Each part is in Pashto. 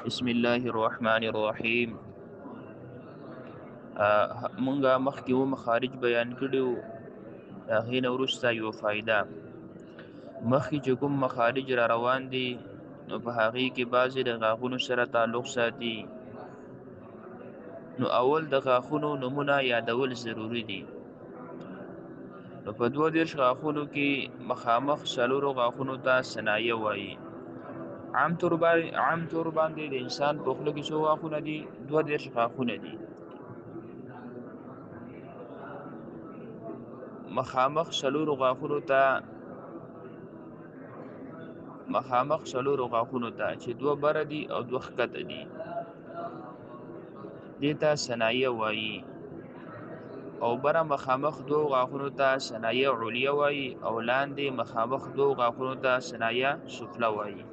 بسم الله الرحمن الرحیم. مونږه مخکې مخارج بیان کړیو، هغې نه وروسته یو فایده. مخکې چې کوم مخارج را روان دي نو په هغې کې بعضې د غاښونو سره تعلق ساتي. نو اول د غاښونو نومونه یادول ضروري دي. نو په 32 غاښونو کې مخامخ څلورو غاښونو ته ثنایه وایي. عام طور باندې د انسان په خوله کې څو غاښونه دي؟ 32 غاښونه دي. مخامخ څلورو غاښونو ته چې دوه بره دي او دوه ښکته دي، دې ته ثنایه وایي. او بره مخامخ دوه غاښونو ته ثنایه علیه وایي، او لاندې مخامخ دوه غاښونو ته ثنایه سفله وایي.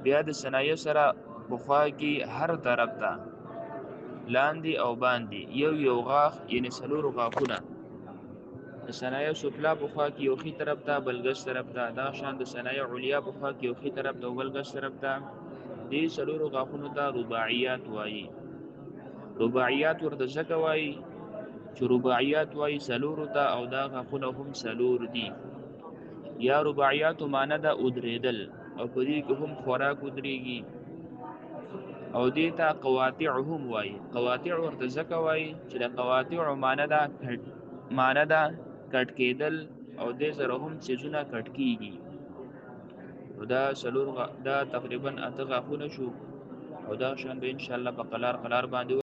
بیا د ثنایه سره په خوا کې هر طرف ته لاندې او باندې یو غاښ، یعنی څلورو غاښونه. د ثنایه سفلا په خوا کې یو ښي طرف ته بل ګس طرف ته، دا شان د ثنایه علیا په خوا کې یو ښي طرف ته او بل ګس طرف ته. دې څلورو غاښونو ته رباعیات وایي. رباعیات ورته ځکه وایي چې رباعیات وایي څلورو ته، او دا غاښونه هم څلور دي. یا رباعیاتو معنی ده ودرېدل، او په دې کې هم خوراک ودرېږي. او دې ته قواطع هم وایي. قواطع ورته ځکه وایي چې د قواطع معنی ده کټ کېدل، او دې سره هم څیزونه کټ کېږي. نو دا تقریبا 8 غاښونه شو، او دا شان به انشاءالله په قلار باندې